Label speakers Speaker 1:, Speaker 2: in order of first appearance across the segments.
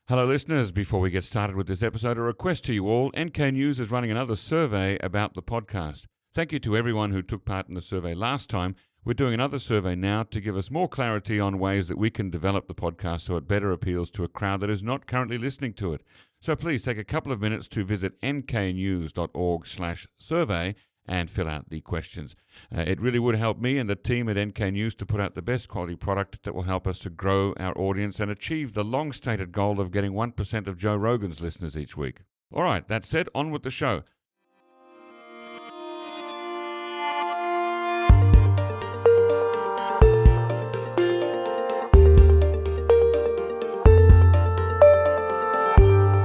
Speaker 1: Hello listeners, before we get started with this episode, a request to you all. NK News is running another survey about the podcast. Thank you to everyone who took part in the survey last time. We're doing another survey now to give us more clarity on ways that we can develop the podcast so it better appeals to a crowd that is not currently listening to it. So please take a couple of minutes to visit nknews.org/survey and fill out the questions. It really would help me and the team at NK News to put out the best quality product that will help us to grow our audience and achieve the long-stated goal of getting 1% of Joe Rogan's listeners each week. All right, that said, on with the show.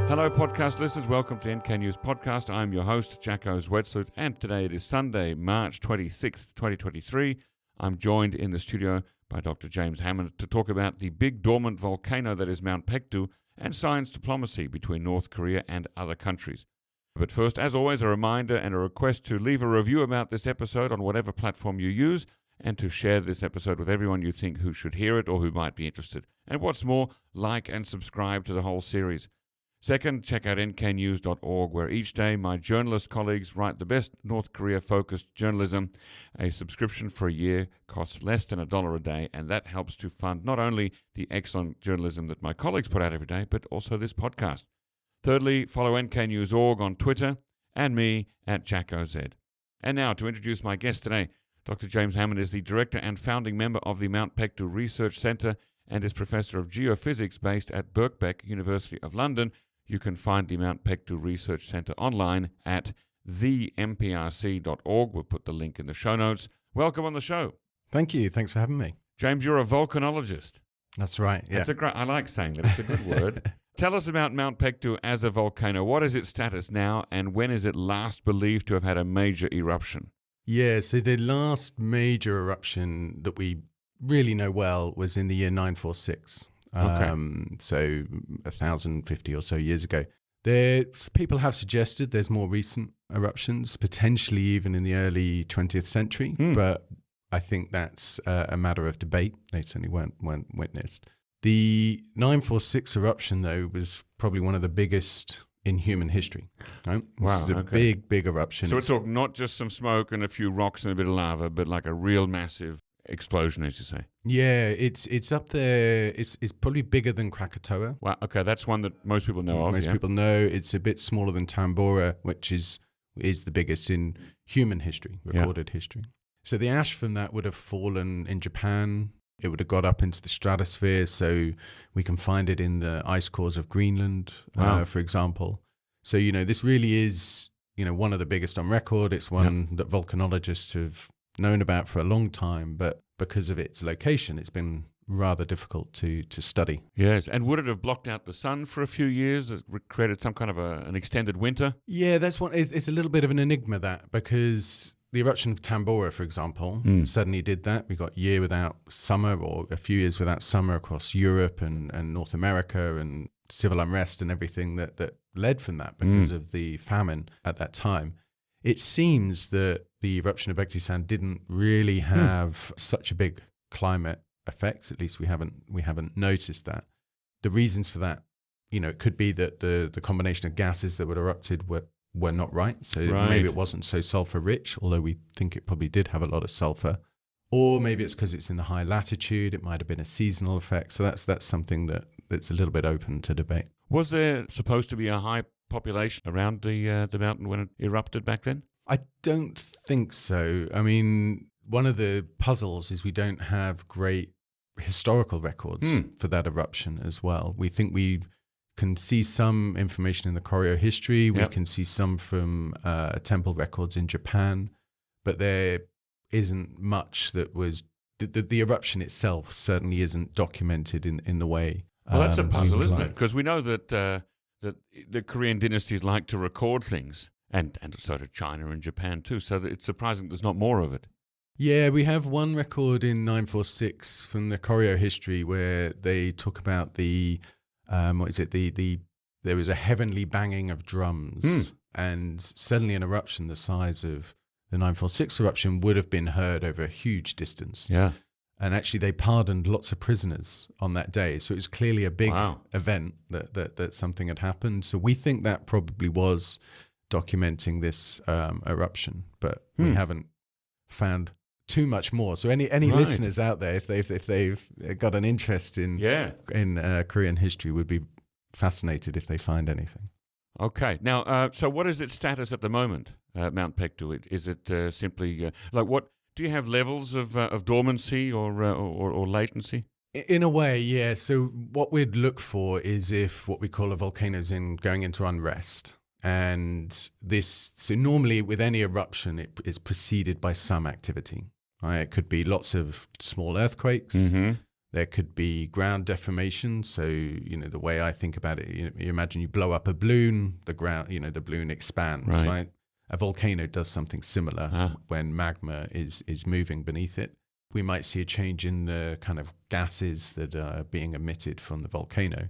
Speaker 1: Hello, podcast listeners. Welcome to NK News Podcast. I'm your host, Jacco Zwetsloot, and today it is Sunday, March 26th, 2023. I'm joined in the studio by Dr. James Hammond to talk about the big dormant volcano that is Mount Paektu and science diplomacy between North Korea and other countries. But first, as always, a reminder and a request to leave a review about this episode on whatever platform you use and to share this episode with everyone you think who should hear it or who might be interested. And what's more, like and subscribe to the whole series. Second, check out nknews.org, where each day my journalist colleagues write the best North Korea-focused journalism. A subscription for a year costs less than $1 a day, and that helps to fund not only the excellent journalism that my colleagues put out every day, but also this podcast. Thirdly, follow nknews.org on Twitter and me at Jacco Z. And now, to introduce my guest today, Dr. James Hammond is the director and founding member of the Mount Paektu Research Centre and is professor of geophysics based at Birkbeck, University of London. You can find the Mount Paektu Research Centre online at themprc.org. We'll put the link in the show notes. Welcome on the show.
Speaker 2: Thank you. Thanks for having me.
Speaker 1: James, you're a volcanologist.
Speaker 2: That's right. Yeah.
Speaker 1: I like saying that. It's a good word. Tell us about Mount Paektu as a volcano. What is its status now, and when is it last believed to have had a major eruption?
Speaker 2: Yeah, so the last major eruption that we really know well was in the year 946. So 1,050 or so years ago. People have suggested there's more recent eruptions, potentially even in the early 20th century, but I think that's a matter of debate. They certainly weren't witnessed. The 946 eruption, though, was probably one of the biggest in human history. Right?
Speaker 1: Wow,
Speaker 2: this is a big eruption.
Speaker 1: So we're talking not just some smoke and a few rocks and a bit of lava, but like a real massive explosion, as you say.
Speaker 2: Yeah, it's up there. It's probably bigger than Krakatoa.
Speaker 1: Wow. Okay, that's one that most people know of.
Speaker 2: Most people know. It's a bit smaller than Tambora, which is the biggest in human history, recorded history. So the ash from that would have fallen in Japan. It would have got up into the stratosphere. So we can find it in the ice cores of Greenland, for example. So this really is one of the biggest on record. It's one that volcanologists have known about for a long time, but because of its location, it's been rather difficult to study.
Speaker 1: Yes, and would it have blocked out the sun for a few years? It created some kind of an extended winter?
Speaker 2: Yeah, that's one. It's a little bit of an enigma, that, because the eruption of Tambora, for example, suddenly did that. We got a year without summer, or a few years without summer across Europe and North America, and civil unrest and everything that led from that because of the famine at that time. It seems that the eruption of Paektu didn't really have such a big climate effect. At least we haven't noticed that. The reasons for that, it could be that the combination of gases that were erupted were not right. So maybe it wasn't so sulfur rich, although we think it probably did have a lot of sulfur. Or maybe it's because it's in the high latitude. It might have been a seasonal effect. So that's something that's a little bit open to debate.
Speaker 1: Was there supposed to be a high population around the mountain when it erupted back then?
Speaker 2: I don't think so. I mean, one of the puzzles is we don't have great historical records for that eruption as well. We think we can see some information in the Koryo history. We can see some from temple records in Japan, but there isn't much that was... The eruption itself certainly isn't documented in the way.
Speaker 1: Well, that's a puzzle, isn't it? Because we know that the Korean dynasties like to record things, and so do China and Japan too. So it's surprising there's not more of it.
Speaker 2: Yeah, we have one record in 946 from the Koryo history where they talk about the there was a heavenly banging of drums, and suddenly an eruption the size of the 946 eruption would have been heard over a huge distance.
Speaker 1: Yeah.
Speaker 2: And actually, they pardoned lots of prisoners on that day. So it was clearly a big event that something had happened. So we think that probably was documenting this eruption, but we haven't found too much more. So any listeners out there, if they've got an interest in Korean history, would be fascinated if they find anything.
Speaker 1: Okay. Now, so what is its status at the moment, Mount Paektu? Is it simply like what? Do you have levels of dormancy or latency?
Speaker 2: In a way, yeah. So what we'd look for is if what we call a volcano is going into unrest. And so normally with any eruption, it is preceded by some activity. Right? It could be lots of small earthquakes. Mm-hmm. There could be ground deformation. So, the way I think about it, you imagine you blow up a balloon, the balloon expands, right? A volcano does something similar when magma is moving beneath it. We might see a change in the kind of gases that are being emitted from the volcano.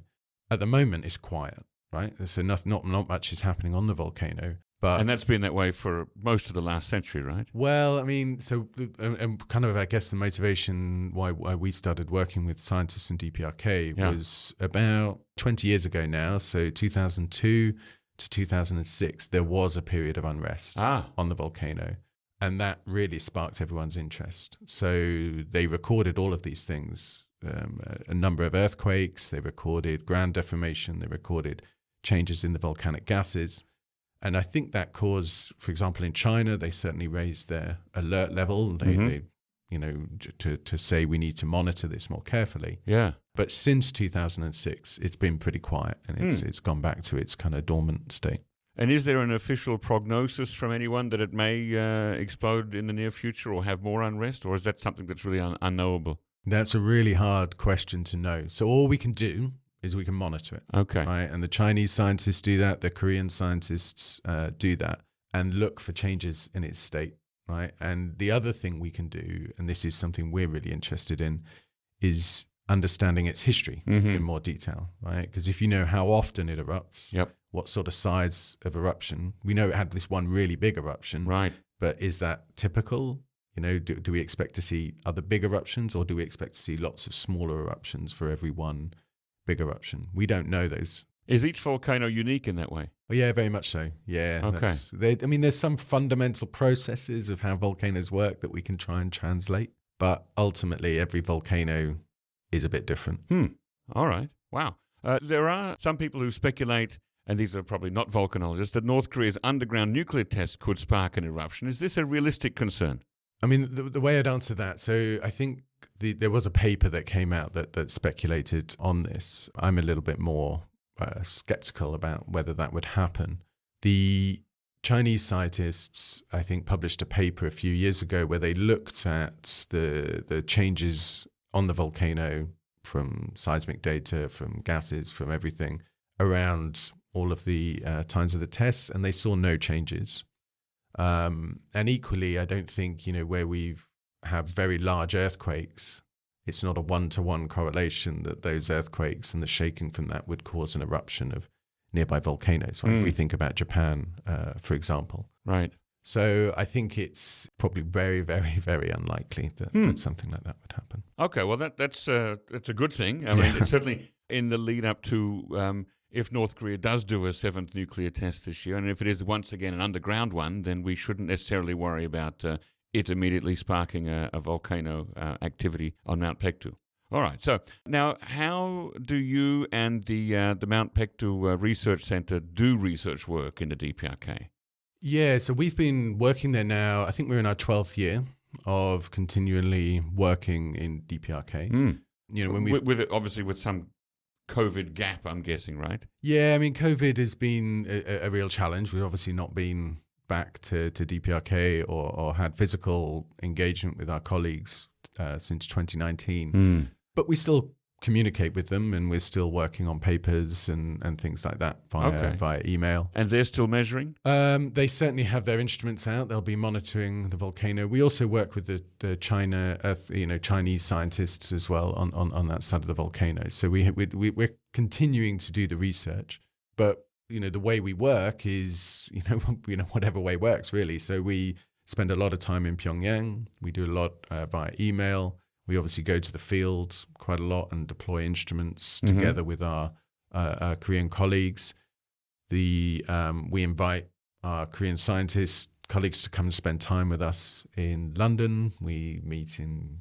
Speaker 2: At the moment, it's quiet, right? So not much is happening on the volcano. And
Speaker 1: that's been that way for most of the last century, right?
Speaker 2: Well, I mean, so and kind of, I guess, the motivation why we started working with scientists from DPRK was about 20 years ago now. So 2002 to 2006, there was a period of unrest on the volcano. And that really sparked everyone's interest. So they recorded all of these things, a number of earthquakes, they recorded ground deformation, they recorded changes in the volcanic gases. And I think that caused, for example, in China, they certainly raised their alert level. They to say we need to monitor this more carefully.
Speaker 1: Yeah.
Speaker 2: But since 2006, it's been pretty quiet, and it's gone back to its kind of dormant state.
Speaker 1: And is there an official prognosis from anyone that it may explode in the near future or have more unrest, or is that something that's really unknowable?
Speaker 2: That's a really hard question to know. So all we can do is we can monitor it.
Speaker 1: Okay.
Speaker 2: Right? And the Chinese scientists do that, the Korean scientists do that, and look for changes in its state. Right? And the other thing we can do, and this is something we're really interested in, is understanding its history in more detail. Right? Because if you know how often it erupts, what sort of size of eruption, we know it had this one really big eruption.
Speaker 1: Right.
Speaker 2: But is that typical? Do we expect to see other big eruptions, or do we expect to see lots of smaller eruptions for every one big eruption? We don't know those.
Speaker 1: Is each volcano unique in that way?
Speaker 2: Oh, yeah, very much so. Yeah.
Speaker 1: Okay.
Speaker 2: There's some fundamental processes of how volcanoes work that we can try and translate, but ultimately every volcano is a bit different.
Speaker 1: All right. Wow. There are some people who speculate, and these are probably not volcanologists, that North Korea's underground nuclear tests could spark an eruption. Is this a realistic concern?
Speaker 2: I mean, the way I'd answer that, so I think there was a paper that came out that speculated on this. I'm a little bit more skeptical about whether that would happen. The Chinese scientists, I think, published a paper a few years ago where they looked at the changes on the volcano from seismic data, from gases, from everything around all of the times of the tests, and they saw no changes. And equally, I don't think, where we have very large earthquakes, it's not a one-to-one correlation that those earthquakes and the shaking from that would cause an eruption of nearby volcanoes. Right? If we think about Japan, for example.
Speaker 1: Right.
Speaker 2: So I think it's probably very, very, very unlikely that something like that would happen.
Speaker 1: Okay, well, that's a good thing. I mean, it's certainly in the lead up to if North Korea does do a 7th nuclear test this year, and if it is once again an underground one, then we shouldn't necessarily worry about it immediately sparking a volcano activity on Mount Paektu. All right. So now, how do you and the Mount Paektu Research Center do research work in the DPRK?
Speaker 2: Yeah, so we've been working there now. I think we're in our 12th year of continually working in DPRK. When we
Speaker 1: obviously with some COVID gap, I'm guessing, right?
Speaker 2: Yeah, I mean, COVID has been a real challenge. We've obviously not been back to DPRK or had physical engagement with our colleagues since 2019. But we still communicate with them, and we're still working on papers and things like that via email.
Speaker 1: And they're still measuring?
Speaker 2: They certainly have their instruments out. They'll be monitoring the volcano. We also work with the Chinese scientists as well on that side of the volcano. So we're continuing to do the research, but the way we work is whatever way works really. So we spend a lot of time in Pyongyang. We do a lot via email. We obviously go to the field quite a lot and deploy instruments
Speaker 1: Mm-hmm.
Speaker 2: together with our Korean colleagues. We invite our Korean scientists, colleagues to come and spend time with us in London. We meet in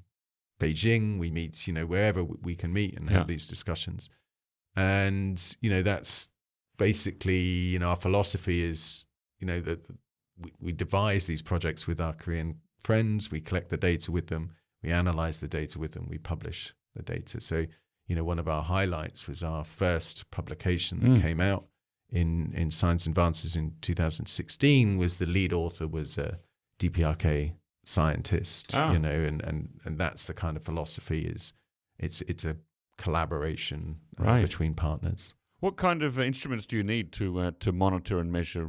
Speaker 2: Beijing. We meet, wherever we can meet and have these discussions. And, that's basically, our philosophy is, that we devise these projects with our Korean friends. We collect the data with them. We analyze the data with them. We publish the data. So, one of our highlights was our first publication that came out in Science Advances in 2016. Was the lead author was a DPRK scientist, and that's the kind of philosophy is it's a collaboration between partners.
Speaker 1: What kind of instruments do you need to monitor and measure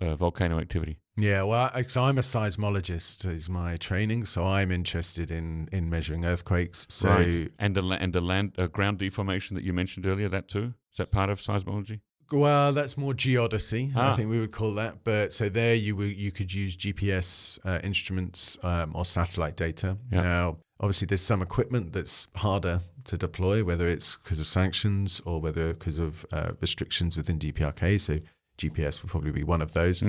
Speaker 1: volcano activity?
Speaker 2: Yeah, well, so I'm a seismologist is my training, so I'm interested in measuring earthquakes. So
Speaker 1: right. And the ground deformation that you mentioned earlier, that too? Is that part of seismology?
Speaker 2: Well, that's more geodesy, I think we would call that. But so there you could use GPS instruments or satellite data.
Speaker 1: Yep.
Speaker 2: Now, obviously, there's some equipment that's harder to deploy, whether it's because of sanctions or whether because of restrictions within DPRK. So GPS would probably be one of those.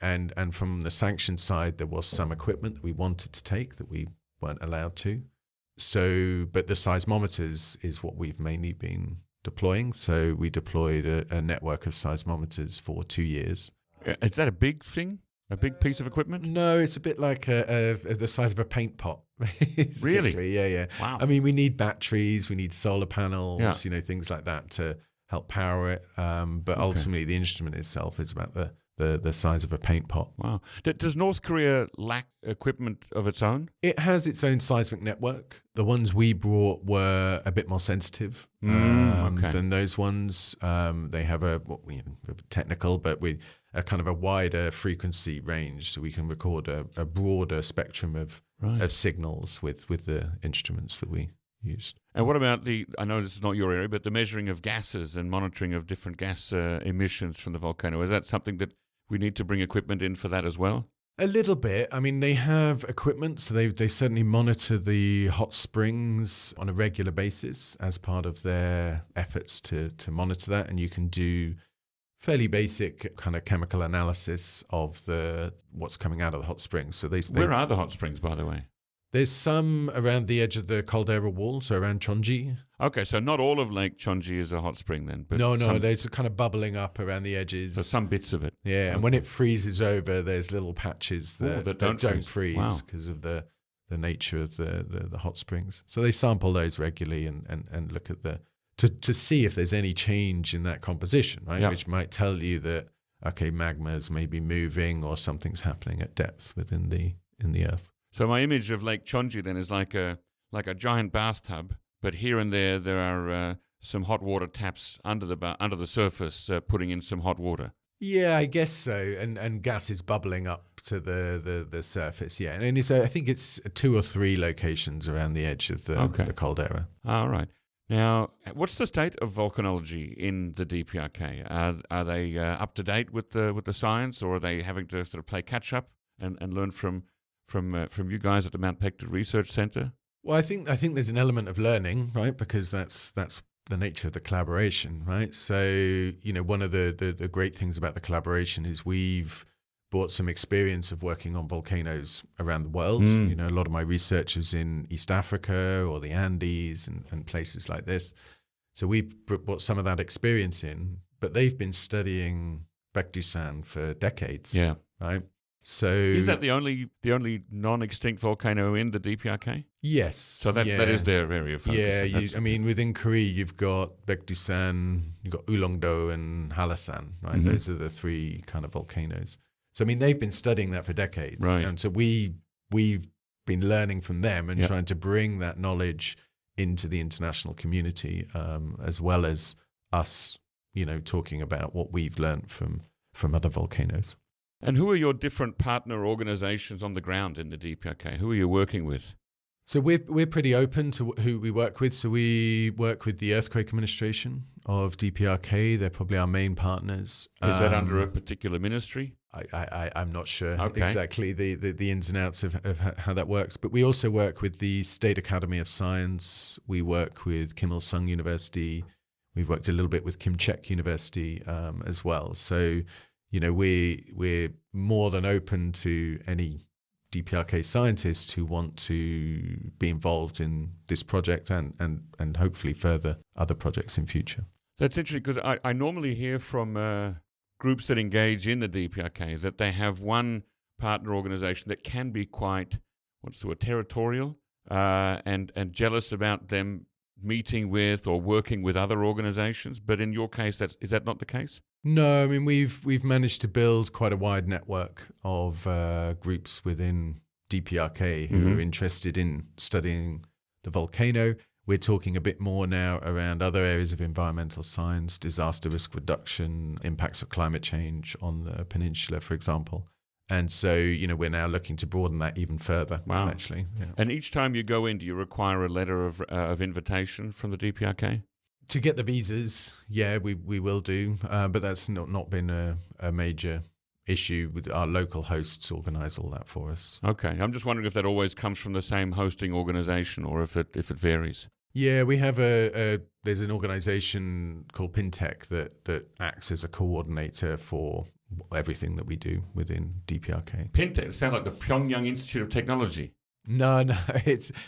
Speaker 2: And from the sanctions side, there was some equipment that we wanted to take that we weren't allowed to. So, but the seismometers is what we've mainly been deploying. So we deployed a network of seismometers for 2 years.
Speaker 1: Is that a big thing? A big piece of equipment?
Speaker 2: No, it's a bit like the size of a paint pot.
Speaker 1: Really?
Speaker 2: Yeah.
Speaker 1: Wow.
Speaker 2: I mean, we need batteries, we need solar panels, things like that to help power it. But ultimately, the instrument itself is about the size of a paint pot.
Speaker 1: Wow. Does North Korea lack equipment of its own?
Speaker 2: It has its own seismic network. The ones we brought were a bit more sensitive than those ones. They have technical, but a kind of a wider frequency range, so we can record a broader spectrum of signals with the instruments that we used.
Speaker 1: And what about I know this is not your area, but the measuring of gases and monitoring of different gas emissions from the volcano? Is that something that we need to bring equipment in for that as well?
Speaker 2: A little bit. I mean, they have equipment, so they certainly monitor the hot springs on a regular basis as part of their efforts to monitor that. And you can do fairly basic kind of chemical analysis of what's coming out of the hot springs. So
Speaker 1: Where are the hot springs, by the way?
Speaker 2: There's some around the edge of the caldera wall, so around Chonji.
Speaker 1: Okay, so not all of Lake Chonji is a hot spring then? But
Speaker 2: No, there's kind of bubbling up around the edges.
Speaker 1: So some bits of it.
Speaker 2: Yeah, and when it freezes over, there's little patches that don't freeze because of the nature of the hot springs. So they sample those regularly and look at to see if there's any change in that composition, right?
Speaker 1: Yep.
Speaker 2: Which might tell you that, magma is maybe moving or something's happening at depth in the earth.
Speaker 1: So my image of Lake Chonji then is like a giant bathtub, but here and there are some hot water taps under the surface, putting in some hot water.
Speaker 2: Yeah, I guess so. And gas is bubbling up to the surface. Yeah, and I think it's 2 or 3 locations around the edge of the caldera.
Speaker 1: All right. Now, what's the state of volcanology in the DPRK? Are they up to date with the science, or are they having to sort of play catch up and learn from you guys at the Mount Paektu Research Center?
Speaker 2: Well, I think there's an element of learning, right? Because that's the nature of the collaboration, right? So, one of the great things about the collaboration is we've brought some experience of working on volcanoes around the world. A lot of my research is in East Africa or the Andes and places like this. So we brought some of that experience in, but they've been studying Paektu-san for decades, right? So
Speaker 1: is that the only non-extinct volcano in the DPRK?
Speaker 2: Yes.
Speaker 1: So that is their area of focus.
Speaker 2: Yeah, within Korea, you've got Paektu-san, you've got Ulleungdo and Hala-san, right? Mm-hmm. Those are the 3 kind of volcanoes. So, they've been studying that for decades.
Speaker 1: Right.
Speaker 2: And so we've been learning from them and trying to bring that knowledge into the international community, as well as us, talking about what we've learned from other volcanoes.
Speaker 1: And who are your different partner organizations on the ground in the DPRK? Who are you working with?
Speaker 2: So we're pretty open to who we work with. So we work with the Earthquake Administration of DPRK. They're probably our main partners.
Speaker 1: Is that under a particular ministry?
Speaker 2: I'm not sure
Speaker 1: Okay.
Speaker 2: exactly the ins and outs of how that works. But we also work with the State Academy of Science. We work with Kim Il-sung University. We've worked a little bit with Kim Chek University as well. So, we're more than open to any DPRK scientists who want to be involved in this project and hopefully further other projects in future.
Speaker 1: That's interesting because I normally hear from groups that engage in the DPRK is that they have one partner organization that can be quite, territorial and jealous about them meeting with or working with other organizations. But in your case, is that not the case?
Speaker 2: No, I mean we've managed to build quite a wide network of groups within DPRK who are interested in studying the volcano. We're talking a bit more now around other areas of environmental science, disaster risk reduction, impacts of climate change on the peninsula, for example. And so, we're now looking to broaden that even further.
Speaker 1: Wow.
Speaker 2: Actually. Yeah.
Speaker 1: And each time you go in, do you require a letter of invitation from the DPRK?
Speaker 2: To get the visas, yeah, we will do, but that's not been a major issue. With our local hosts organise all that for us.
Speaker 1: Okay, I'm just wondering if that always comes from the same hosting organisation or if it varies.
Speaker 2: Yeah, we have there's an organisation called Pintech that acts as a coordinator for everything that we do within DPRK.
Speaker 1: Pintech, it sounds like the Pyongyang Institute of Technology.
Speaker 2: No,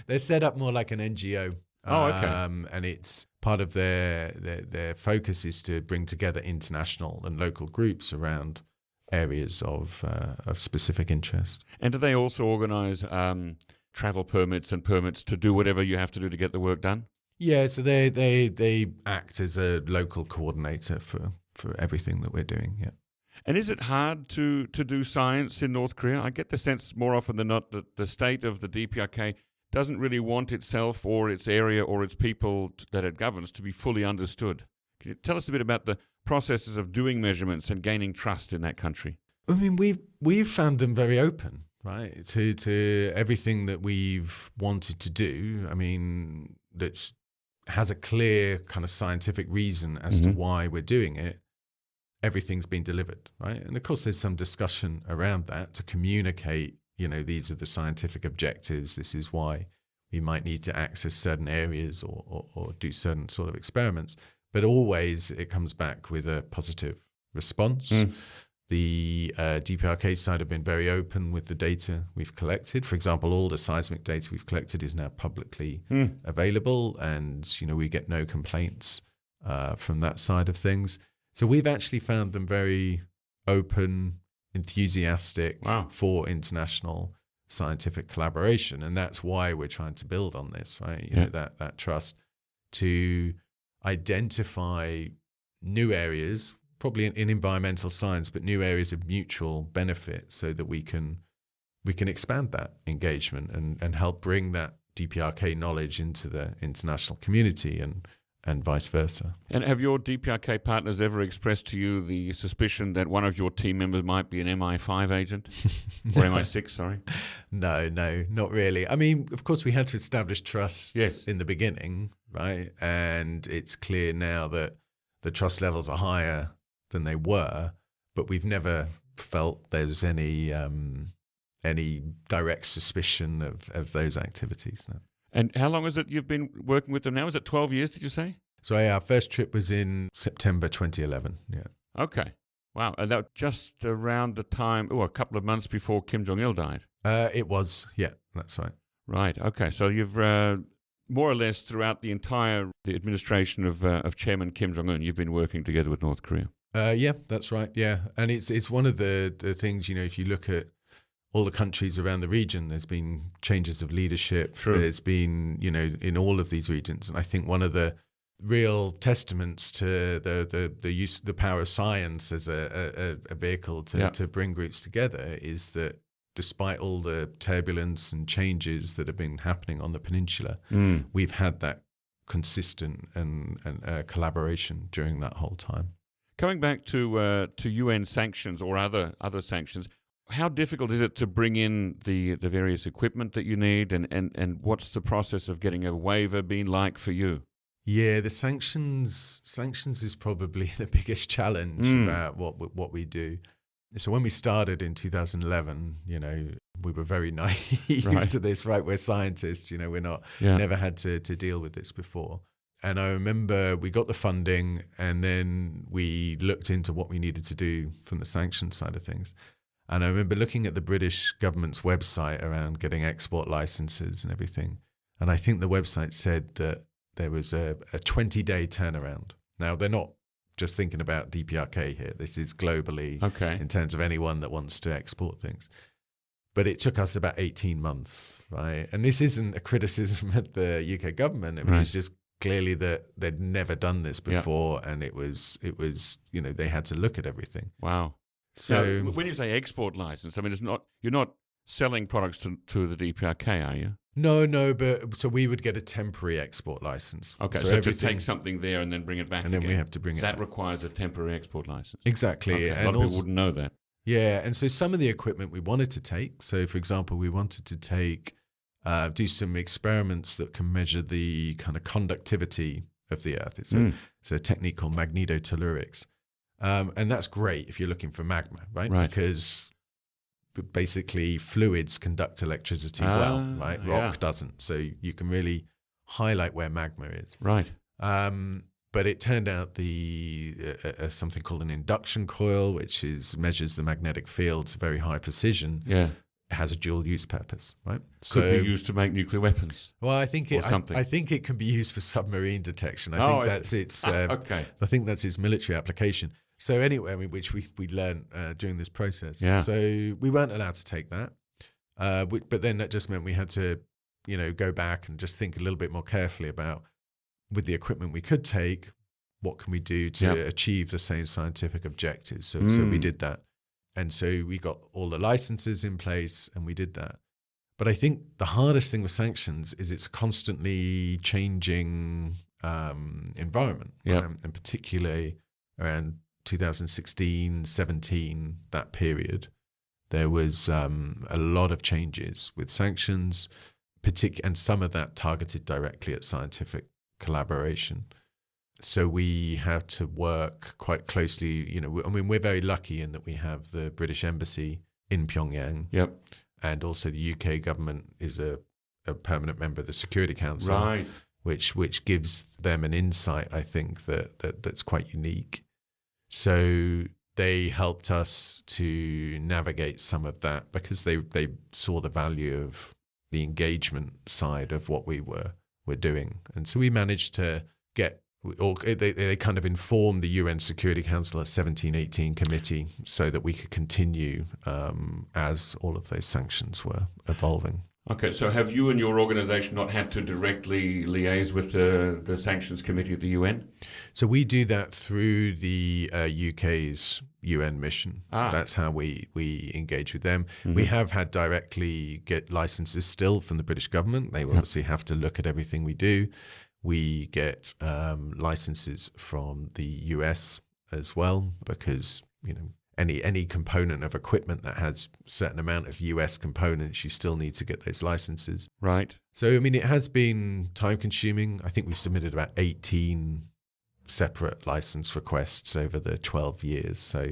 Speaker 2: they're set up more like an NGO.
Speaker 1: Oh, okay.
Speaker 2: And it's part of their focus is to bring together international and local groups around areas of specific interest.
Speaker 1: And do they also organise travel permits and permits to do whatever you have to do to get the work done?
Speaker 2: Yeah, so they act as a local coordinator for everything that we're doing. Yeah.
Speaker 1: And is it hard to do science in North Korea? I get the sense more often than not that the state of the DPRK doesn't really want itself or its area or its people that it governs to be fully understood. Can you tell us a bit about the processes of doing measurements and gaining trust in that country?
Speaker 2: I mean, we've found them very open, right, to everything that we've wanted to do. I mean, that has a clear kind of scientific reason as to why we're doing it. Everything's been delivered, right? And of course, there's some discussion around that to communicate. These are the scientific objectives. This is why we might need to access certain areas or do certain sort of experiments. But always it comes back with a positive response. The DPRK side have been very open with the data we've collected. For example, all the seismic data we've collected is now publicly available, and we get no complaints from that side of things. So we've actually found them very open, enthusiastic for international scientific collaboration, and that's why we're trying to build on this, right? That trust to identify new areas, probably in environmental science, but new areas of mutual benefit, so that we can expand that engagement and help bring that DPRK knowledge into the international community and vice versa.
Speaker 1: And have your DPRK partners ever expressed to you the suspicion that one of your team members might be an MI5 agent? Or MI6, sorry?
Speaker 2: No, not really. I mean, of course, we had to establish trust in the beginning, right? And it's clear now that the trust levels are higher than they were, but we've never felt there's any direct suspicion of those activities. No.
Speaker 1: And how long is it you've been working with them now? Is it 12 years, did you say?
Speaker 2: So our first trip was in September 2011, yeah.
Speaker 1: Okay. Wow. And that was just around the time, a couple of months before Kim Jong Il died?
Speaker 2: It was, yeah, that's right.
Speaker 1: Right. Okay. So you've more or less throughout the administration of Chairman Kim Jong Un, you've been working together with North Korea.
Speaker 2: Yeah, that's right, yeah. And it's one of the things, if you look at all the countries around the region, there's been changes of leadership.
Speaker 1: True.
Speaker 2: There's been, in all of these regions. And I think one of the real testaments to the use of the power of science as a vehicle to bring groups together is that despite all the turbulence and changes that have been happening on the peninsula, we've had that consistent and collaboration during that whole time.
Speaker 1: Coming back to UN sanctions or other sanctions, How difficult is it to bring in the various equipment that you need, and what's the process of getting a waiver been like for you?
Speaker 2: Yeah, the sanctions is probably the biggest challenge about what we do. So when we started in 2011, we were very naive to this, right? We're scientists, we're not, never had to deal with this before. And I remember we got the funding and then we looked into what we needed to do from the sanctions side of things. And I remember looking at the British government's website around getting export licenses and everything. And I think the website said that there was a 20-day turnaround. Now, they're not just thinking about DPRK here. This is globally in terms of anyone that wants to export things. But it took us about 18 months, right? And this isn't a criticism of the UK government. I mean, it's just clearly that they'd never done this before, and it was they had to look at everything.
Speaker 1: Wow. So now, when you say export license, I mean you're not selling products to the DPRK, are you?
Speaker 2: No, but so we would get a temporary export license.
Speaker 1: Okay, so to take something there and then bring it back
Speaker 2: and
Speaker 1: again.
Speaker 2: Then we have to bring it back.
Speaker 1: That requires a temporary export license.
Speaker 2: Exactly.
Speaker 1: Okay. A lot of people wouldn't know that.
Speaker 2: Yeah, and so some of the equipment we wanted to take, so for example, we wanted to take, do some experiments that can measure the kind of conductivity of the Earth. It's a technique called magnetotellurics. And that's great if you're looking for magma, right? Because basically fluids conduct electricity well, right? Rock doesn't. So you can really highlight where magma is.
Speaker 1: Right.
Speaker 2: But it turned out something called an induction coil, which measures the magnetic field to very high precision. Yeah. It has a dual use purpose, right?
Speaker 1: Could be used to make nuclear weapons.
Speaker 2: Well, I think it can be used for submarine detection. I think that's its military application. So anyway, which we learned during this process. Yeah. So we weren't allowed to take that. But then that just meant we had to, go back and just think a little bit more carefully about, with the equipment we could take, what can we do to achieve the same scientific objectives? So we did that. And so we got all the licenses in place and we did that. But I think the hardest thing with sanctions is it's a constantly changing environment. And particularly around 2016, 17, that period, there was a lot of changes with sanctions, and some of that targeted directly at scientific collaboration. So we have to work quite closely. We're very lucky in that we have the British Embassy in Pyongyang. Yep. And also the UK government is a permanent member of the Security Council, right, which gives them an insight, I think, that's quite unique. So they helped us to navigate some of that because they saw the value of the engagement side of what we were doing. And so we managed to they kind of informed the UN Security Council a 1718 committee so that we could continue as all of those sanctions were evolving.
Speaker 1: Okay, so have you and your organization not had to directly liaise with the Sanctions Committee of the UN?
Speaker 2: So we do that through the UK's UN mission. That's how we engage with them. Mm-hmm. We have had directly get licenses still from the British government. They obviously have to look at everything we do. We get licenses from the US as well because, any component of equipment that has a certain amount of US components, you still need to get those licenses.
Speaker 1: Right.
Speaker 2: So, it has been time consuming. I think we've submitted about 18 separate license requests over the 12 years. So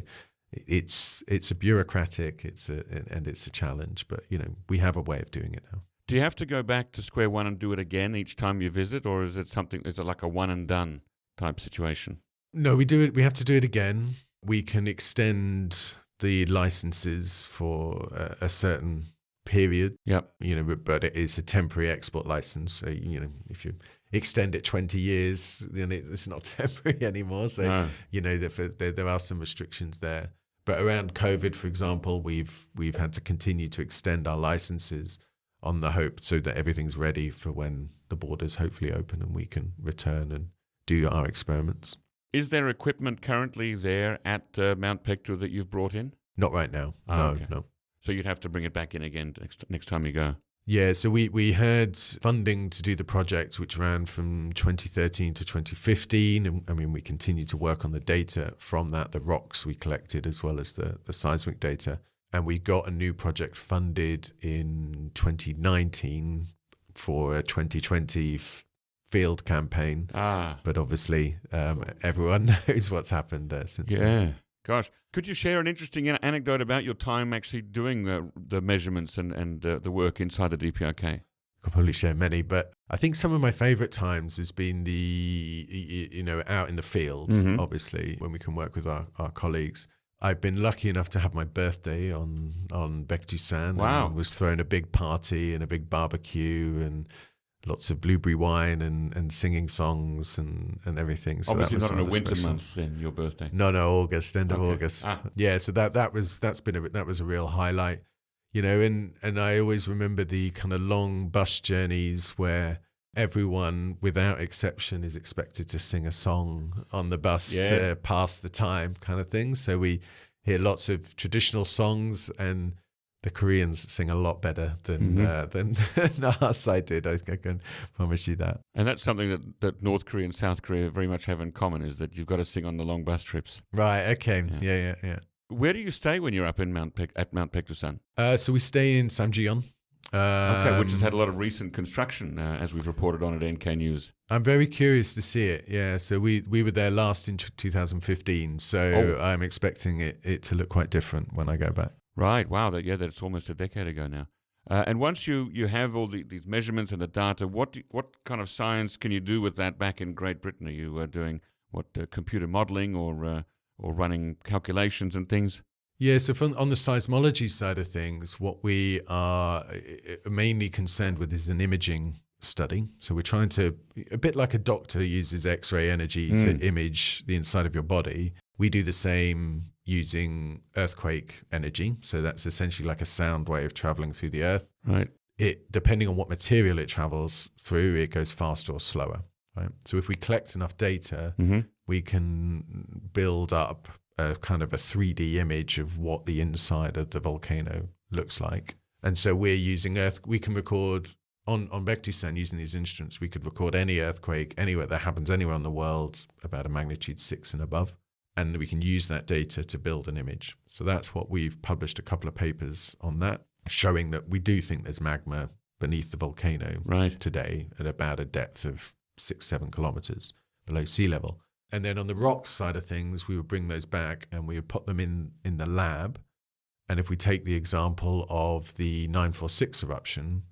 Speaker 2: it's a bureaucratic, it's a challenge, but, we have a way of doing it now.
Speaker 1: Do you have to go back to square one and do it again each time you visit, or is it like a one and done type situation?
Speaker 2: No, we do it. We have to do it again. We can extend the licenses for a certain period. Yep. But it is a temporary export license. So, if you extend it 20 years, then it's not temporary anymore. So, there are some restrictions there. But around COVID, for example, we've had to continue to extend our licenses on the hope so that everything's ready for when the borders hopefully open and we can return and do our experiments.
Speaker 1: Is there equipment currently there at Mount Paektu that you've brought in?
Speaker 2: Not right now. No.
Speaker 1: So you'd have to bring it back in again next time you go?
Speaker 2: Yeah, so we had funding to do the project, which ran from 2013 to 2015. And we continue to work on the data from that, the rocks we collected, as well as the seismic data. And we got a new project funded in 2019 for a 2020 field campaign. But obviously, everyone knows what's happened since then.
Speaker 1: Yeah. Gosh. Could you share an interesting anecdote about your time actually doing the measurements and the work inside the DPRK?
Speaker 2: I could probably share many, but I think some of my favorite times has been out in the field, obviously, when we can work with our colleagues. I've been lucky enough to have my birthday on Paektu.
Speaker 1: Wow.
Speaker 2: And was throwing a big party and a big barbecue and lots of blueberry wine and singing songs and everything. So
Speaker 1: obviously
Speaker 2: that was
Speaker 1: not in a winter
Speaker 2: special.
Speaker 1: month then, your birthday.
Speaker 2: No, August, end of August. Yeah, so that was a real highlight. And I always remember the kind of long bus journeys where everyone, without exception, is expected to sing a song on the bus to pass the time, kind of thing. So we hear lots of traditional songs, and the Koreans sing a lot better than our side did. I can promise you that.
Speaker 1: And that's something that North Korea and South Korea very much have in common, is that you've got to sing on the long bus trips.
Speaker 2: Right. Okay. Yeah.
Speaker 1: Where do you stay when you're up in Mount Paektu?
Speaker 2: So we stay in Samjiyon.
Speaker 1: Okay, which has had a lot of recent construction, as we've reported on at NK News.
Speaker 2: I'm very curious to see it. Yeah, so we were there last in 2015, so I'm expecting it to look quite different when I go back.
Speaker 1: Right. Wow. That's almost a decade ago now. And once you have all these measurements and the data, what kind of science can you do with that back in Great Britain? Are you doing computer modeling or running calculations and things?
Speaker 2: Yeah, so on the seismology side of things, what we are mainly concerned with is an imaging study. So we're trying to, a bit like a doctor uses X-ray energy to image the inside of your body, we do the same using earthquake energy. So that's essentially like a sound wave traveling through the earth.
Speaker 1: Right.
Speaker 2: It, depending on what material it travels through, it goes faster or slower. Right. So if we collect enough data, we can build up a kind of a 3D image of what the inside of the volcano looks like. And so we're using we can record on Paektu using these instruments, we could record any earthquake anywhere that happens anywhere in the world about a magnitude 6 and above. And we can use that data to build an image. So that's what we've published a couple of papers on that, showing that we do think there's magma beneath the volcano today at about a depth of 6-7 kilometers below sea level. And then on the rocks side of things, we would bring those back and we would put them in the lab. And if we take the example of the 946 eruption,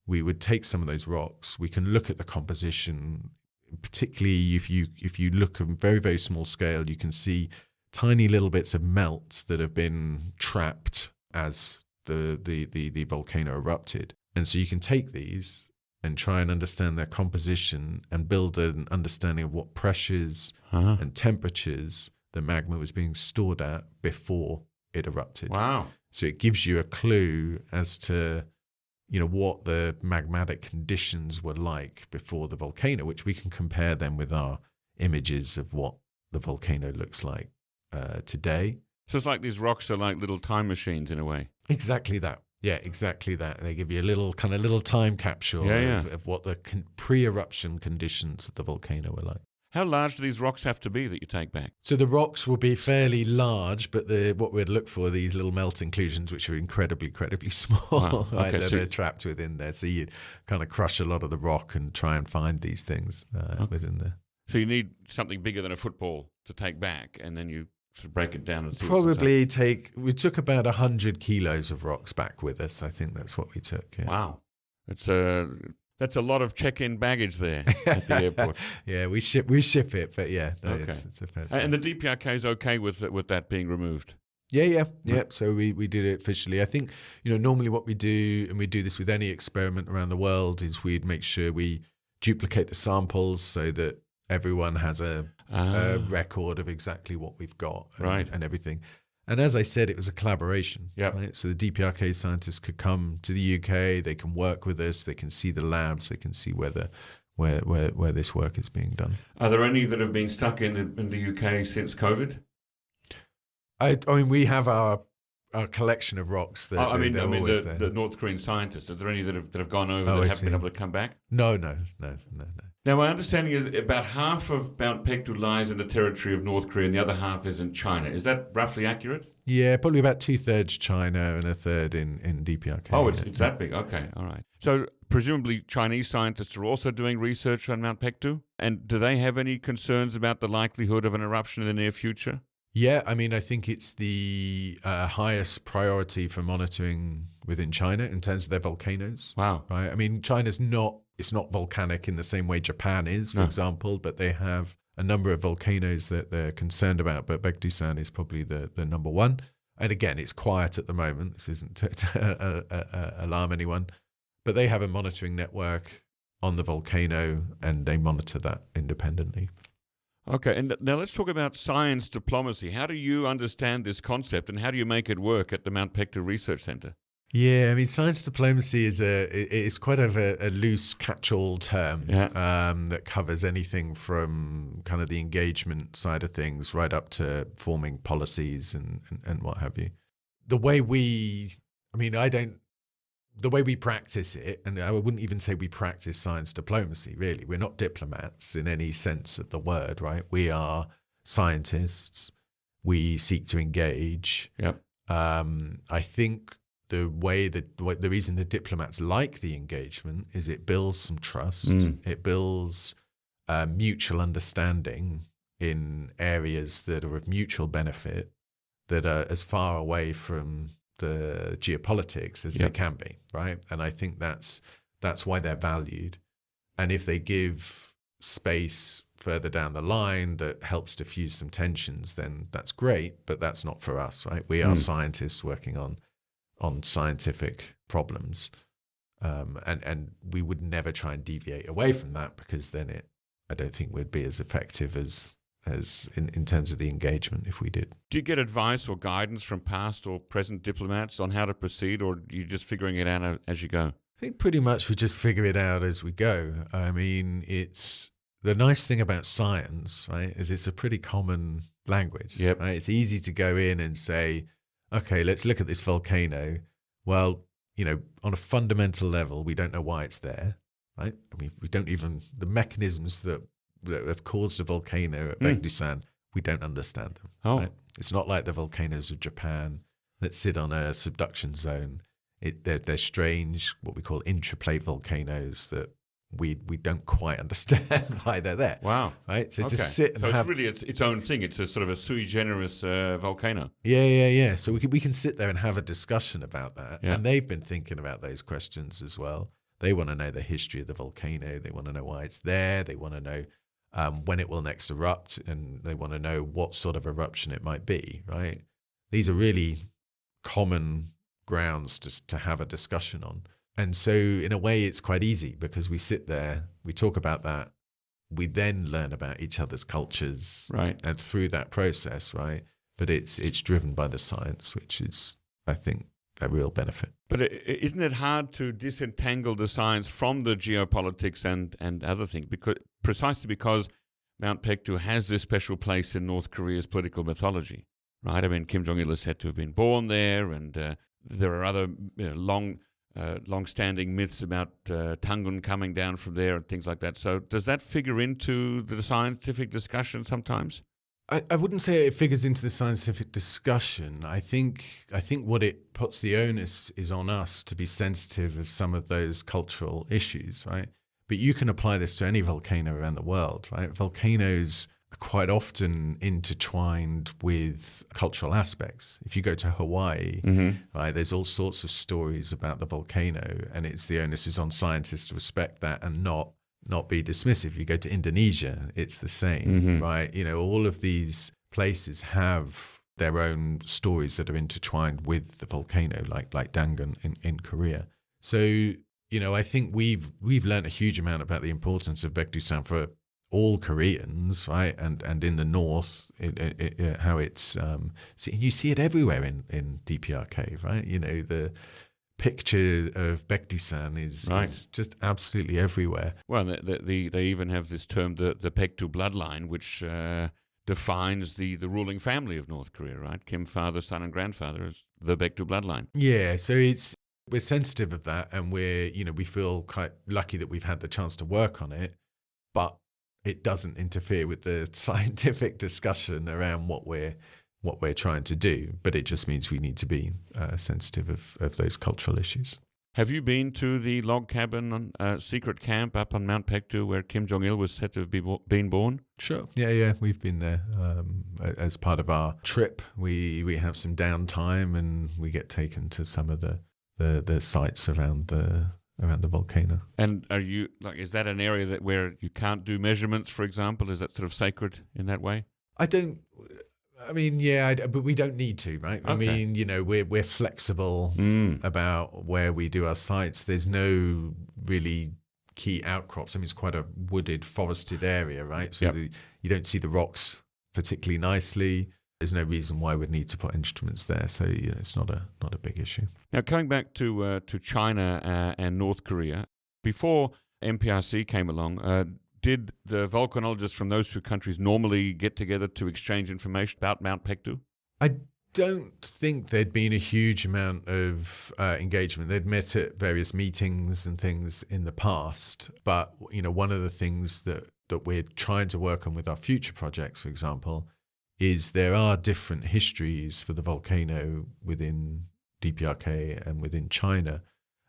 Speaker 2: we would take some of those rocks. We can look at the composition, particularly if you look at a very, very small scale, you can see tiny little bits of melt that have been trapped as the volcano erupted. And so you can take these and try and understand their composition and build an understanding of what pressures and temperatures the magma was being stored at before it erupted.
Speaker 1: Wow.
Speaker 2: So it gives you a clue as to, what the magmatic conditions were like before the volcano, which we can compare them with our images of what the volcano looks like today.
Speaker 1: So it's like these rocks are like little time machines in a way.
Speaker 2: Exactly that. Yeah, exactly that. They give you a little time capsule of what the pre-eruption conditions of the volcano were like.
Speaker 1: How large do these rocks have to be that you take back?
Speaker 2: So the rocks will be fairly large, but what we'd look for are these little melt inclusions, which are incredibly, incredibly small.
Speaker 1: Wow. Okay,
Speaker 2: that are trapped within there. So you kind of crush a lot of the rock and try and find these things within there.
Speaker 1: So you need something bigger than a football to take back, and then you sort of break it down and see
Speaker 2: probably we took about 100 kilos of rocks back with us. I think that's what we took. Yeah.
Speaker 1: Wow. That's a lot of check-in baggage there at the airport.
Speaker 2: Yeah, we ship it, but yeah. No,
Speaker 1: okay.
Speaker 2: It's a fair
Speaker 1: and the DPRK is okay with that being removed?
Speaker 2: Yeah. So we did it officially. I think, normally what we do, and we do this with any experiment around the world, is we'd make sure we duplicate the samples so that everyone has a record of exactly what we've got and everything. And as I said, it was a collaboration.
Speaker 1: Yep.
Speaker 2: Right? So the DPRK scientists could come to the UK, they can work with us, they can see the labs, they can see where this work is being done.
Speaker 1: Are there any that have been stuck in the UK since COVID?
Speaker 2: I mean, we have our a collection of rocks that
Speaker 1: I mean,
Speaker 2: they're always there.
Speaker 1: the North Korean scientists. Are there any that have gone over that haven't been able to come back?
Speaker 2: No.
Speaker 1: Now, my understanding is about half of Mount Paektu lies in the territory of North Korea, and the other half is in China. Is that roughly accurate?
Speaker 2: Yeah, probably about 2/3 China and 1/3 in DPRK.
Speaker 1: Oh, it's that big. Okay, all right. So presumably Chinese scientists are also doing research on Mount Paektu? And do they have any concerns about the likelihood of an eruption in the near future?
Speaker 2: Yeah, I mean, I think it's the highest priority for monitoring within China in terms of their volcanoes.
Speaker 1: Wow.
Speaker 2: Right? I mean, China's it's not volcanic in the same way Japan is, for example, but they have a number of volcanoes that they're concerned about, but Baekdu-san is probably the number one. And again, it's quiet at the moment. This isn't to alarm anyone, but they have a monitoring network on the volcano and they monitor that independently.
Speaker 1: Okay, and now let's talk about science diplomacy. How do you understand this concept and how do you make it work at the Mount Paektu Research Center?
Speaker 2: Yeah, I mean, science diplomacy is quite a loose catch-all term that covers anything from kind of the engagement side of things right up to forming policies and what have you. The way we practice it, and I wouldn't even say we practice science diplomacy, really. We're not diplomats in any sense of the word, right? We are scientists. We seek to engage.
Speaker 1: Yep.
Speaker 2: I think the reason the diplomats like the engagement is it builds some trust. It builds mutual understanding in areas that are of mutual benefit, that are as far away from the geopolitics as they can be, right? And I think that's why they're valued. And if they give space further down the line that helps diffuse some tensions, then that's great, but that's not for us, right? We are scientists working on scientific problems. And we would never try and deviate away from that, because then I don't think would be as effective as in terms of the engagement if we did.
Speaker 1: Do you get advice or guidance from past or present diplomats on how to proceed, or are you just figuring it out as you go?
Speaker 2: I think pretty much we just figure it out as we go. I mean, it's the nice thing about science, right, is it's a pretty common language.
Speaker 1: Yep.
Speaker 2: Right? It's easy to go in and say, okay, let's look at this volcano. Well, on a fundamental level, we don't know why it's there, right? I mean, we don't even, the mechanisms that have caused a volcano at Baekdu-san, we don't understand them.
Speaker 1: Oh.
Speaker 2: Right? It's not like the volcanoes of Japan that sit on a subduction zone. They're strange, what we call interplate volcanoes that we don't quite understand why they're there.
Speaker 1: Wow.
Speaker 2: Right? So
Speaker 1: okay.
Speaker 2: just sit and
Speaker 1: it's really its own thing. It's a sort of a sui generis volcano.
Speaker 2: Yeah. So we can sit there and have a discussion about that. Yeah. And they've been thinking about those questions as well. They want to know the history of the volcano. They want to know why it's there. They want to know when it will next erupt, and they want to know what sort of eruption it might be, right? These are really common grounds to have a discussion on. And so in a way, it's quite easy, because we sit there, we talk about that, we then learn about each other's cultures,
Speaker 1: right?
Speaker 2: And through that process, right? But it's driven by the science, which is, I think, a real benefit.
Speaker 1: But isn't it hard to disentangle the science from the geopolitics and other things? Precisely because Mount Paektu has this special place in North Korea's political mythology, right? I mean, Kim Jong Il is said to have been born there, and there are other long-standing myths about Dangun coming down from there and things like that. So does that figure into the scientific discussion sometimes?
Speaker 2: I wouldn't say it figures into the scientific discussion. I think what it puts the onus is on us to be sensitive of some of those cultural issues, right? But you can apply this to any volcano around the world, right? Volcanoes are quite often intertwined with cultural aspects. If you go to Hawaii, right, there's all sorts of stories about the volcano, and the onus is on scientists to respect that and not be dismissive. You go to Indonesia, it's the same, right? All of these places have their own stories that are intertwined with the volcano, like Dangun in Korea. So, I think we've learned a huge amount about the importance of Baekdu-san for all Koreans, right? And in the north, how it's you see it everywhere in DPRK, right? The picture of Baekdu-san is just absolutely everywhere.
Speaker 1: Well, they even have this term, the Paektu bloodline, which defines the ruling family of North Korea, right? Kim father, son, and grandfather is the Paektu bloodline.
Speaker 2: Yeah, so we're sensitive of that, and we feel quite lucky that we've had the chance to work on it, but it doesn't interfere with the scientific discussion around what we're trying to do. But it just means we need to be sensitive of those cultural issues.
Speaker 1: Have you been to the log cabin secret camp up on Mount Paektu where Kim Jong Il was said to have been born?
Speaker 2: Sure. Yeah, we've been there as part of our trip. We have some downtime and we get taken to some of the sites around the volcano.
Speaker 1: And are you is that an area where you can't do measurements, for example? Is that sort of sacred in that way?
Speaker 2: But we don't need to, right? Okay. We're flexible about where we do our sites. There's no really key outcrops. It's quite a wooded, forested area, right? So you don't see the rocks particularly nicely. There's no reason why we'd need to put instruments there. So it's not a big issue.
Speaker 1: Now, coming back to China and North Korea, before MPRC came along, did the volcanologists from those two countries normally get together to exchange information about Mount Paektu?
Speaker 2: I don't think there'd been a huge amount of engagement. They'd met at various meetings and things in the past. But, one of the things that we're trying to work on with our future projects, for example, is there are different histories for the volcano within DPRK and within China.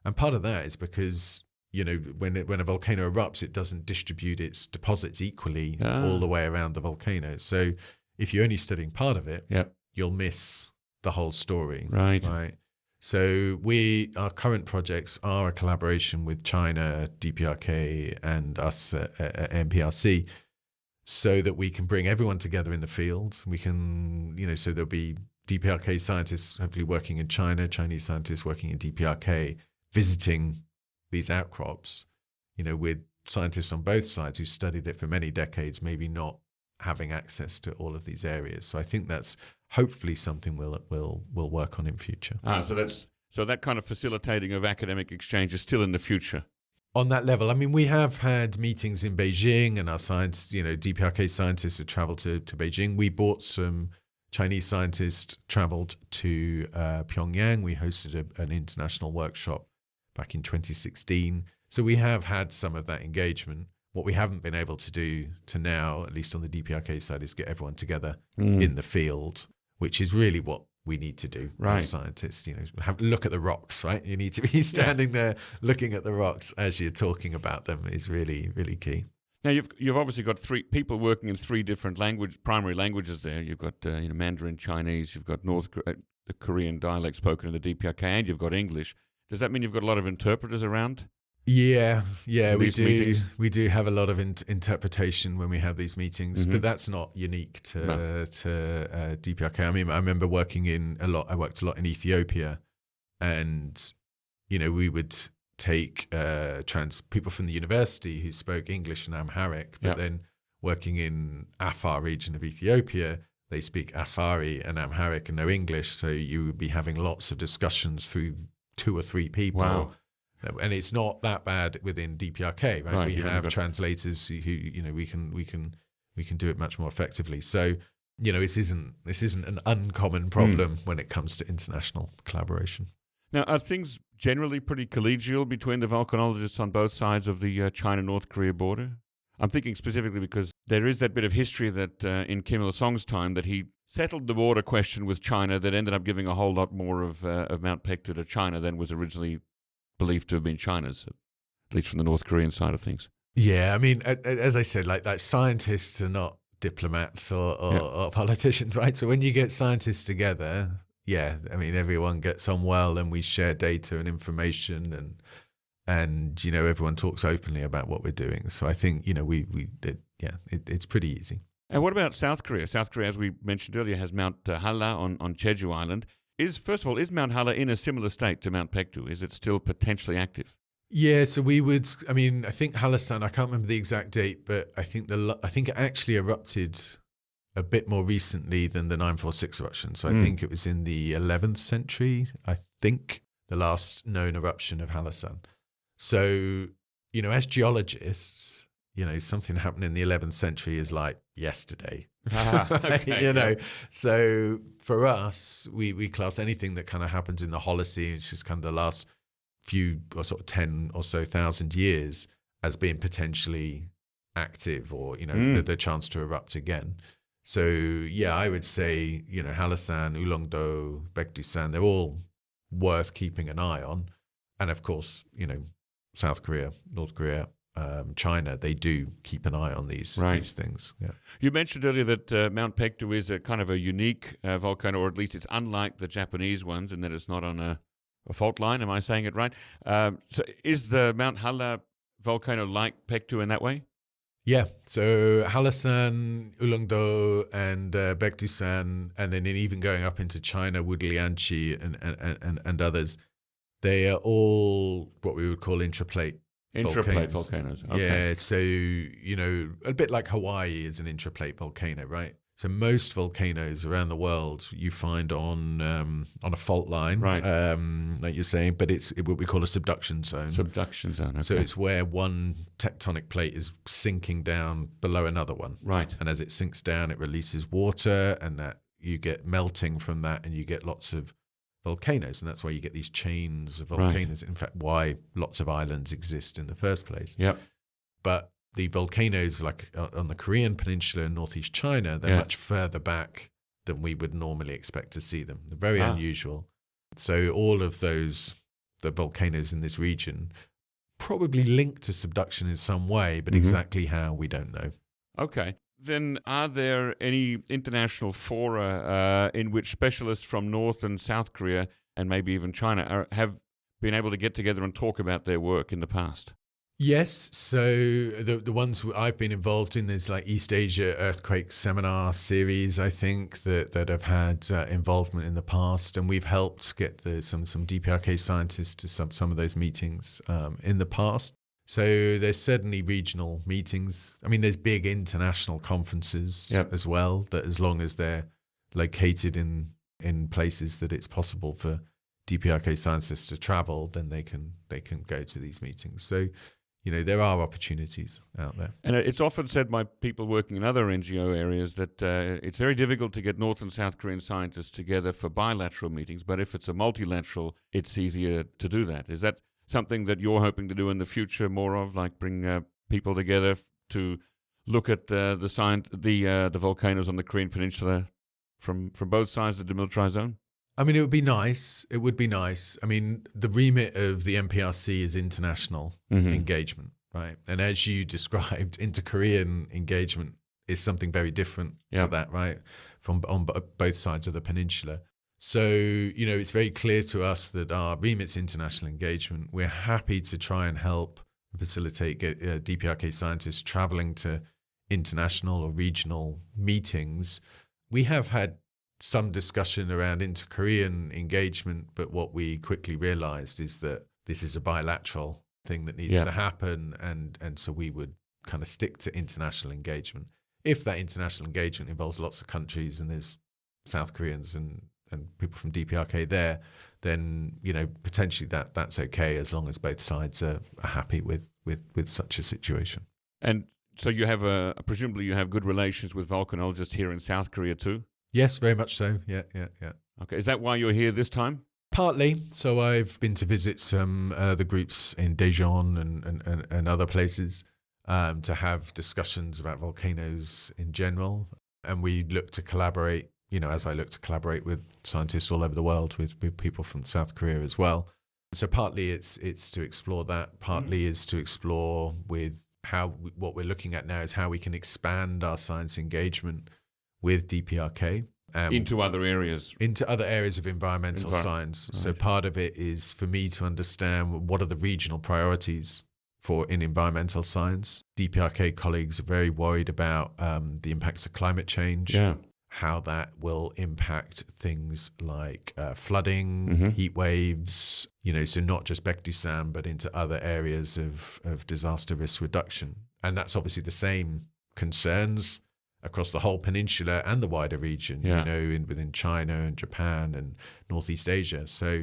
Speaker 2: And part of that is because when a volcano erupts, it doesn't distribute its deposits equally all the way around the volcano. So if you're only studying part of it, you'll miss the whole story. Right. So our current projects are a collaboration with China, DPRK, and us at MPRC, so that we can bring everyone together in the field. We can, so there'll be DPRK scientists hopefully working in China, Chinese scientists working in DPRK, visiting these outcrops, with scientists on both sides who studied it for many decades, maybe not having access to all of these areas. So I think that's hopefully something we'll work on in future.
Speaker 1: So that kind of facilitating of academic exchange is still in the future.
Speaker 2: On that level, we have had meetings in Beijing, and our science, DPRK scientists have traveled to Beijing. We brought some Chinese scientists, traveled to Pyongyang. We hosted an international workshop back in 2016. So we have had some of that engagement. What we haven't been able to do to now, at least on the DPRK side, is get everyone together in the field, which is really what we need to do as scientists. Look at the rocks, right? You need to be standing there looking at the rocks as you're talking about them is really, really key.
Speaker 1: Now, you've obviously got three people working in three different primary languages there. You've got Mandarin Chinese, you've got the Korean dialect spoken in the DPRK, and you've got English. Does that mean you've got a lot of interpreters around?
Speaker 2: Yeah, we do.
Speaker 1: Meetings?
Speaker 2: We do have a lot of interpretation when we have these meetings, but that's not unique to DPRK. I remember working I worked a lot in Ethiopia, and we would take people from the university who spoke English and Amharic, but then working in Afar region of Ethiopia, they speak Afari and Amharic and no English, so you would be having lots of discussions through 2 or 3 people.
Speaker 1: Wow.
Speaker 2: And it's not that bad within DPRK, right? We have translators who we can do it much more effectively. So this isn't an uncommon problem when it comes to international collaboration.
Speaker 1: Now, are things generally pretty collegial between the volcanologists on both sides of the China-North Korea border? I'm thinking specifically because there is that bit of history that in Kim Il-sung's time that he settled the border question with China that ended up giving a whole lot more of Mount Paektu to China than was originally believed to have been China's, at least from the North Korean side of things.
Speaker 2: Yeah, as I said, like scientists are not diplomats or politicians, right? So when you get scientists together, everyone gets on well, and we share data and information, and everyone talks openly about what we're doing. So I think it's pretty easy.
Speaker 1: And what about South Korea? South Korea, as we mentioned earlier, has Mount Hala on Jeju Island. Is Mount Hala in a similar state to Mount Paektu? Is it still potentially active?
Speaker 2: Yeah, so we would. I think Hala-san, I can't remember the exact date, but I think it actually erupted a bit more recently than the 946 eruption. So I think it was in the 11th century. I think the last known eruption of Hala-san. So as geologists, something happened in the 11th century is like yesterday.
Speaker 1: Okay,
Speaker 2: you know.
Speaker 1: yeah.
Speaker 2: So for us, we class anything that kind of happens in the Holocene, which is kind of the last few or sort of 10 or so thousand years, as being potentially active, or the chance to erupt again. So yeah, I would say Hala-san, Ulleungdo, Paektu-san, they're all worth keeping an eye on. And of course, South Korea, North Korea, China, they do keep an eye on these things. Yeah.
Speaker 1: You mentioned earlier that Mount Paektu is a kind of a unique volcano, or at least it's unlike the Japanese ones in that it's not on a fault line. Am I saying it right? So is the Mount Hala volcano like Paektu in that way?
Speaker 2: Yeah. So Hala-san, Ulleungdo, and Paektu-san, and then even going up into China, Wudlianchi and others, they are all what we would call intraplate
Speaker 1: Volcanoes. Okay.
Speaker 2: Yeah, so, a bit like Hawaii is an intraplate volcano, right? So most volcanoes around the world you find on a fault line,
Speaker 1: right?
Speaker 2: Like you're saying, but it's what we call a subduction zone.
Speaker 1: Subduction zone, okay.
Speaker 2: So it's where one tectonic plate is sinking down below another one.
Speaker 1: Right.
Speaker 2: And as it sinks down, it releases water, and that you get melting from that, and you get lots of volcanoes, and that's why you get these chains of volcanoes. Right. In fact, why lots of islands exist in the first place.
Speaker 1: Yep.
Speaker 2: But the volcanoes, like on the Korean Peninsula in northeast China, they're much further back than we would normally expect to see them. They're very unusual. So all of the volcanoes in this region, probably linked to subduction in some way, but exactly how, we don't know.
Speaker 1: Okay. Then are there any international fora in which specialists from North and South Korea, and maybe even China, have been able to get together and talk about their work in the past?
Speaker 2: Yes. So the ones I've been involved in, there's like East Asia Earthquake Seminar Series, I think, that have had involvement in the past. And we've helped get some DPRK scientists to some of those meetings in the past. So there's certainly regional meetings. I mean, there's big international conferences as well, that as long as they're located in places that it's possible for DPRK scientists to travel, then they can go to these meetings. So, there are opportunities out there.
Speaker 1: And it's often said by people working in other NGO areas that it's very difficult to get North and South Korean scientists together for bilateral meetings, but if it's a multilateral, it's easier to do that. Is that something that you're hoping to do in the future more of, like bring people together to look at the volcanoes on the Korean Peninsula from both sides of the demilitarized zone?
Speaker 2: I mean, it would be nice. It would be nice. I mean, the remit of the MPRC is international engagement, right? And as you described, inter-Korean engagement is something very different to that, right? On both sides of the peninsula. So, it's very clear to us that our remit's international engagement. We're happy to try and help facilitate DPRK scientists traveling to international or regional meetings. We have had some discussion around inter-Korean engagement, but what we quickly realized is that this is a bilateral thing that needs to happen, and so we would kind of stick to international engagement. If that international engagement involves lots of countries and there's South Koreans and people from DPRK there, then potentially that's okay, as long as both sides are happy with such a situation.
Speaker 1: And so you have presumably you have good relations with volcanologists here in South Korea too?
Speaker 2: Yes, very much so. Yeah.
Speaker 1: Okay, is that why you're here this time?
Speaker 2: Partly. So I've been to visit some the groups in Daejeon and other places to have discussions about volcanoes in general, and we look to collaborate. As I look to collaborate with scientists all over the world, with people from South Korea as well. So partly it's to explore that. Partly is to explore with what we're looking at now is how we can expand our science engagement with DPRK.
Speaker 1: Into other areas
Speaker 2: of environmental science. Right. So part of it is for me to understand what are the regional priorities in environmental science. DPRK colleagues are very worried about the impacts of climate change.
Speaker 1: Yeah.
Speaker 2: How that will impact things like flooding, heat waves, so not just Paektu-san, but into other areas of disaster risk reduction. And that's obviously the same concerns across the whole peninsula and the wider region, within China and Japan and Northeast Asia. So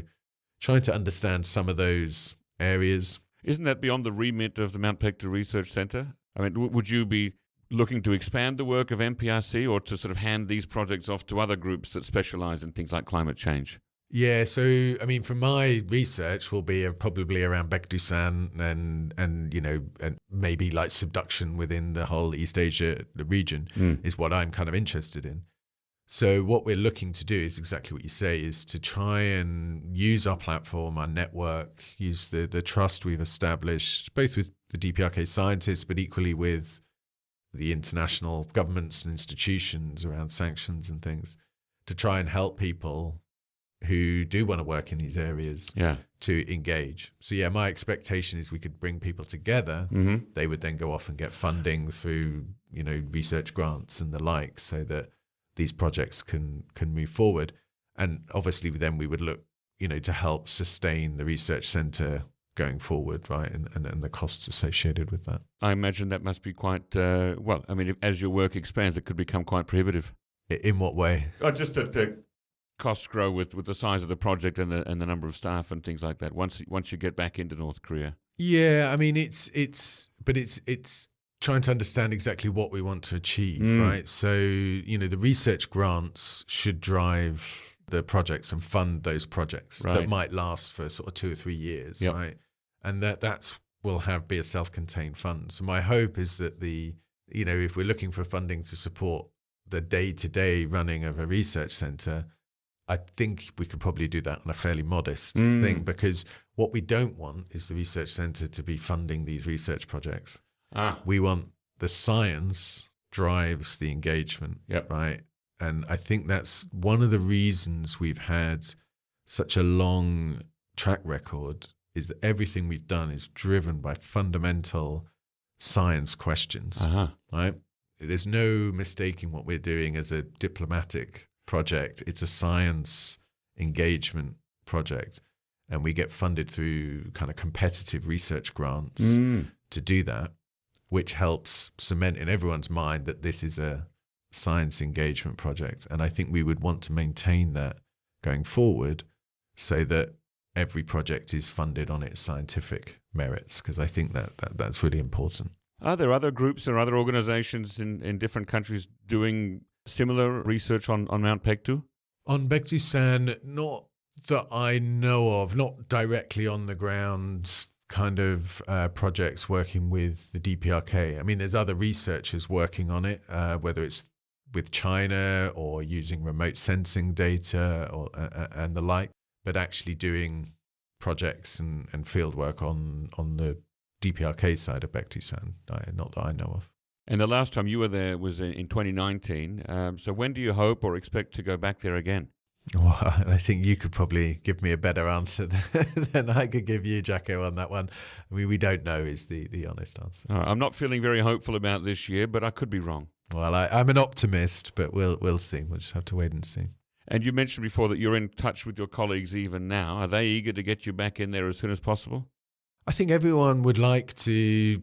Speaker 2: trying to understand some of those areas.
Speaker 1: Isn't that beyond the remit of the Mount Paektu Research Center? I mean, would you be looking to expand the work of MPRC or to sort of hand these projects off to other groups that specialize in things like climate change?
Speaker 2: Yeah, so I mean, for my research, will be probably around Paektu and and maybe like subduction within the whole East Asia region is what I'm kind of interested in. So what we're looking to do is exactly what you say, is to try and use our platform, our network, use the trust we've established, both with the DPRK scientists, but equally with the international governments and institutions around sanctions and things, to try and help people who do want to work in these areas to engage. So yeah, my expectation is we could bring people together. They would then go off and get funding through, research grants and the like, so that these projects can move forward. And obviously then we would look, to help sustain the research center going forward, right? And the costs associated with that.
Speaker 1: I imagine that must be quite, as your work expands, it could become quite prohibitive.
Speaker 2: In what way?
Speaker 1: Just that costs grow with the size of the project and the number of staff and things like that. Once you get back into North Korea.
Speaker 2: Yeah, I mean it's trying to understand exactly what we want to achieve, right? So the research grants should drive the projects and fund those projects that might last for sort of 2 or 3 years, right? And that's will be a self-contained fund. So my hope is that if we're looking for funding to support the day-to-day running of a research center, I think we could probably do that on a fairly modest thing, because what we don't want is the research center to be funding these research projects. We want the science drives the engagement, right? And I think that's one of the reasons we've had such a long track record, is that everything we've done is driven by fundamental science questions, right? There's no mistaking what we're doing as a diplomatic project. It's a science engagement project, and we get funded through kind of competitive research grants to do that, which helps cement in everyone's mind that this is a science engagement project. And I think we would want to maintain that going forward, so that every project is funded on its scientific merits, because I think that's really important.
Speaker 1: Are there other groups or other organizations in different countries doing similar research on Mount Paektu?
Speaker 2: On Paektu-san, not that I know of, not directly on the ground kind of projects working with the DPRK. I mean, there's other researchers working on it, whether it's with China or using remote sensing data or and the like, but actually doing projects and field work on the DPRK side of Paektu-san, not that I know of.
Speaker 1: And the last time you were there was in 2019. So when do you hope or expect to go back there again?
Speaker 2: Well, I think you could probably give me a better answer than I could give you, Jacco, on that one. I mean, we don't know is the honest answer.
Speaker 1: I'm not feeling very hopeful about this year, but I could be wrong.
Speaker 2: Well, I'm an optimist, but we'll see. We'll just have to wait and see.
Speaker 1: And you mentioned before that you're in touch with your colleagues even now. Are they eager to get you back in there as soon as possible?
Speaker 2: I think everyone would like to,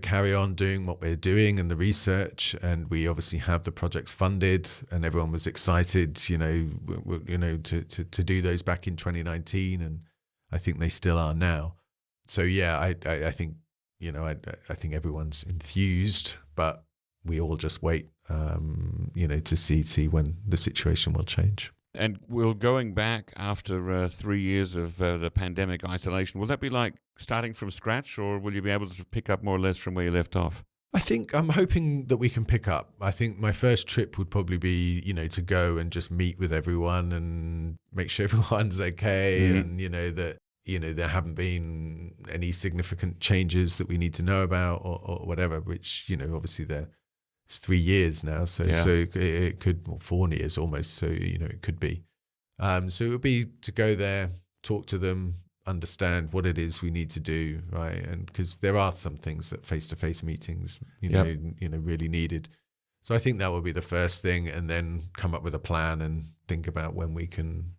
Speaker 2: carry on doing what we're doing and the research, and we obviously have the projects funded, and everyone was excited, to do those back in 2019, and I think they still are now. So yeah, I think, I think everyone's enthused, but we all just wait, to see when the situation will change.
Speaker 1: And will going back after 3 years of the pandemic isolation, will that be like starting from scratch, or will you be able to pick up more or less from where you left off?
Speaker 2: I think I'm hoping that we can pick up. I think my first trip would probably be, to go and just meet with everyone and make sure everyone's okay, and, that, there haven't been any significant changes that we need to know about or whatever, which, obviously it's 3 years now, so it could, well, 4 years almost, so it could be. So it would be to go there, talk to them, understand what it is we need to do, right? And because there are some things that face-to-face meetings, really needed. So I think that would be the first thing, and then come up with a plan and think about when we can,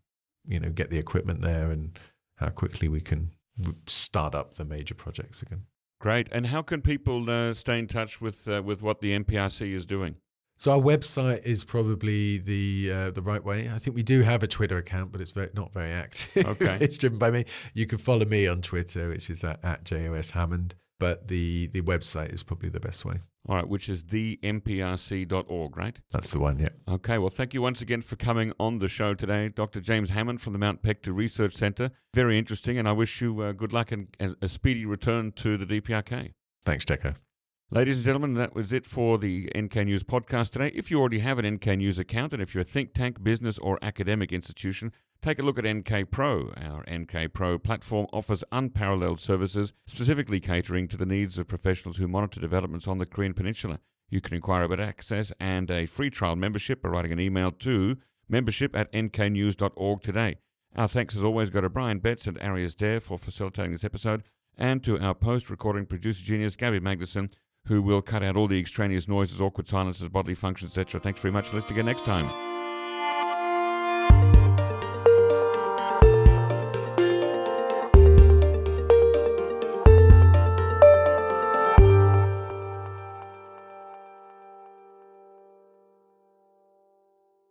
Speaker 2: get the equipment there and how quickly we can start up the major projects again.
Speaker 1: Great. And how can people stay in touch with what the MPRC is doing?
Speaker 2: So our website is probably the right way. I think we do have a Twitter account, but it's not very active.
Speaker 1: Okay.
Speaker 2: It's driven by me. You can follow me on Twitter, which is at Jos Hammond. but the website is probably the best way.
Speaker 1: All right, which is themprc.org, right?
Speaker 2: That's the one, yeah.
Speaker 1: Okay, well, thank you once again for coming on the show today, Dr. James Hammond from the Mount Paektu Research Centre. Very interesting, and I wish you good luck and a speedy return to the DPRK.
Speaker 2: Thanks, Jacco.
Speaker 1: Ladies and gentlemen, that was it for the NK News podcast today. If you already have an NK News account, and if you're a think tank, business, or academic institution, take a look at NK Pro. Our NK Pro platform offers unparalleled services, specifically catering to the needs of professionals who monitor developments on the Korean Peninsula. You can inquire about access and a free trial membership by writing an email to membership@nknews.org today. Our thanks as always go to Brian Betts and Arias Dare for facilitating this episode, and to our post-recording producer genius, Gabby Magnuson, who will cut out all the extraneous noises, awkward silences, bodily functions, etc. Thanks very much. Let's again next time.